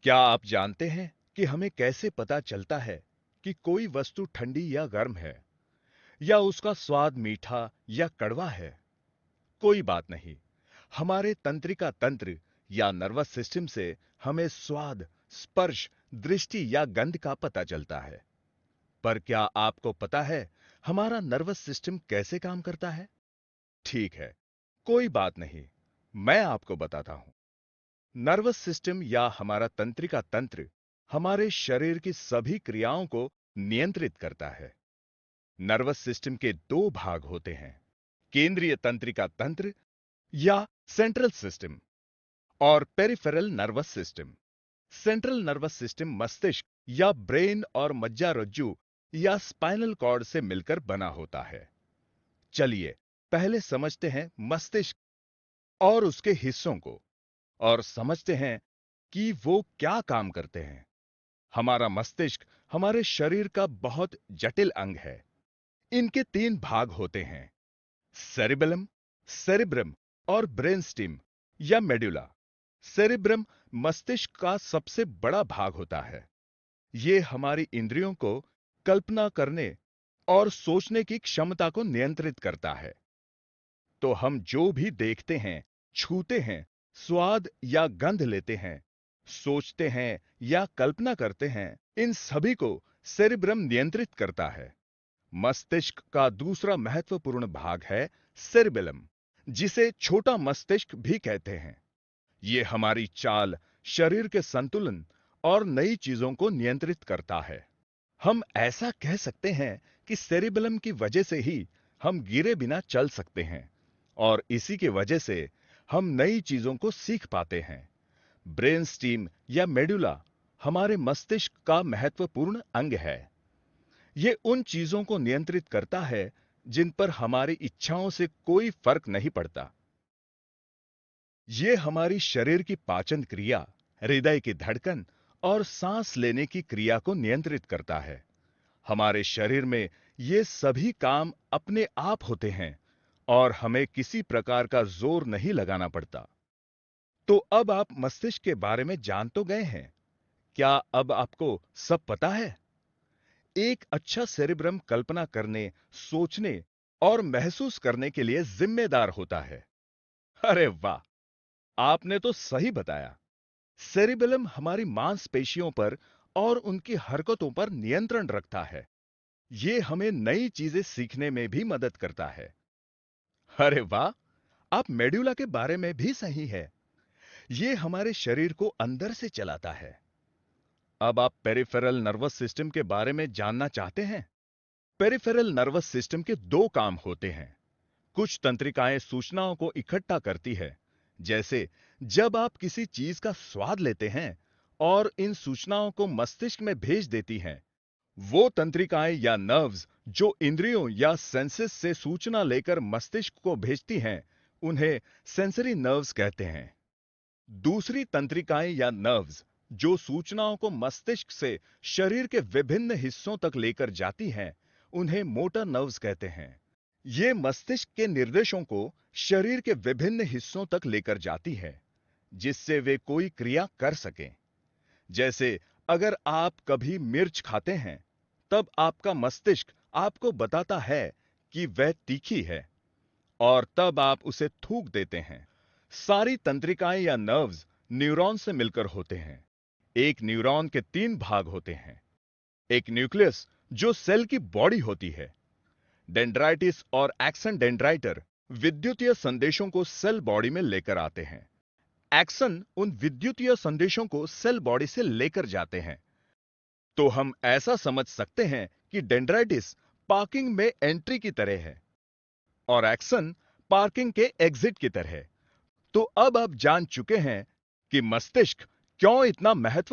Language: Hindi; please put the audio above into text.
क्या आप जानते हैं कि हमें कैसे पता चलता है कि कोई वस्तु ठंडी या गर्म है, या उसका स्वाद मीठा या कड़वा है? कोई बात नहीं। हमारे तंत्रिका तंत्र या नर्वस सिस्टम से हमें स्वाद, स्पर्श, दृष्टि या गंध का पता चलता है। पर क्या आपको पता है हमारा नर्वस सिस्टम कैसे काम करता है? ठीक है, कोई बात नहीं। मैं आपको बताता हूं। नर्वस सिस्टम या हमारा तंत्रिका तंत्र हमारे शरीर की सभी क्रियाओं को नियंत्रित करता है। नर्वस सिस्टम के दो भाग होते हैं, केंद्रीय तंत्रिका तंत्र या सेंट्रल सिस्टम और peripheral nervous system. Central nervous system मस्तिष्क या ब्रेन और मज्जारज्जु या स्पाइनल कॉर्ड से मिलकर बना होता है। चलिए पहले समझते हैं मस्तिष्क और उसके हिस्सों को, और समझते हैं कि वो क्या काम करते हैं। हमारा मस्तिष्क हमारे शरीर का बहुत जटिल अंग है। इनके तीन भाग होते हैं, सेरिबेलम, सेरिब्रम और ब्रेनस्टेम या मेडुला। सेरिब्रम मस्तिष्क का सबसे बड़ा भाग होता है। ये हमारी इंद्रियों को कल्पना करने और सोचने की क्षमता को नियंत्रित करता है। तो हम जो भी देखते हैं, छूते हैं, स्वाद या गंध लेते हैं, सोचते हैं या कल्पना करते हैं, इन सभी को सेरिब्रम नियंत्रित करता है। मस्तिष्क का दूसरा महत्वपूर्ण भाग है सेरिबेलम, जिसे छोटा मस्तिष्क भी कहते हैं। यह हमारी चाल, शरीर के संतुलन और नई चीजों को नियंत्रित करता है। हम ऐसा कह सकते हैं कि सेरिबेलम की वजह से ही हम गिरे बिना चल सकते हैं, और इसी की वजह से हम नई चीजों को सीख पाते हैं। ब्रेन स्टीम या मेडुला हमारे मस्तिष्क का महत्वपूर्ण अंग है। यह उन चीजों को नियंत्रित करता है जिन पर हमारी इच्छाओं से कोई फर्क नहीं पड़ता। यह हमारी शरीर की पाचन क्रिया, हृदय की धड़कन और सांस लेने की क्रिया को नियंत्रित करता है। हमारे शरीर में ये सभी काम अपने आप होते हैं और हमें किसी प्रकार का जोर नहीं लगाना पड़ता। तो अब आप मस्तिष्क के बारे में जान तो गए हैं। क्या अब आपको सब पता है? एक अच्छा सेरिब्रम कल्पना करने, सोचने और महसूस करने के लिए जिम्मेदार होता है। अरे वाह, आपने तो सही बताया। सेरिबेलम हमारी मांसपेशियों पर और उनकी हरकतों पर नियंत्रण रखता है। यह हमें नई चीजें सीखने में भी मदद करता है। अरे वाह, आप मेडुला के बारे में भी सही है। यह हमारे शरीर को अंदर से चलाता है। अब आप पेरिफेरल नर्वस सिस्टम के बारे में जानना चाहते हैं? पेरिफेरल नर्वस सिस्टम के दो काम होते हैं। कुछ तंत्रिकाएं सूचनाओं को इकट्ठा करती है, जैसे जब आप किसी चीज का स्वाद लेते हैं, और इन सूचनाओं को मस्तिष्क में भेज देती हैं। वो तंत्रिकाएं या नर्व्स जो इंद्रियों या सेंसेस से सूचना लेकर मस्तिष्क को भेजती हैं, उन्हें सेंसरी नर्व्स कहते हैं। दूसरी तंत्रिकाएं या नर्व्स जो सूचनाओं को मस्तिष्क से शरीर के विभिन्न हिस्सों तक लेकर जाती हैं, उन्हें मोटर नर्व्स कहते हैं। ये मस्तिष्क के निर्देशों को शरीर के विभिन्न हिस्सों तक लेकर जाती है, जिससे वे कोई क्रिया कर सकें। जैसे अगर आप कभी मिर्च खाते हैं, तब आपका मस्तिष्क आपको बताता है कि वह तीखी है, और तब आप उसे थूक देते हैं। सारी तंत्रिकाएं या नर्व्स न्यूरॉन से मिलकर होते हैं। एक न्यूरॉन के तीन भाग होते हैं। एक न्यूक्लियस जो सेल की बॉडी होती है। डेंड्राइटिस और एक्सन डेंड्राइटर विद्युतीय संदेशों को सेल बॉडी में लेकर आते हैं। एक्सन उन विद्युतीय संदेशों को सेल बॉडी से लेकर जाते हैं। तो हम ऐसा समझ सकते हैं कि डेंड्राइटिस पार्किंग में एंट्री की तरह है, और एक्सन पार्किंग के एग्जिट की तरह है। तो अब आप जान चुके हैं कि मस्तिष्क क्यों इतना महत्वपूर्ण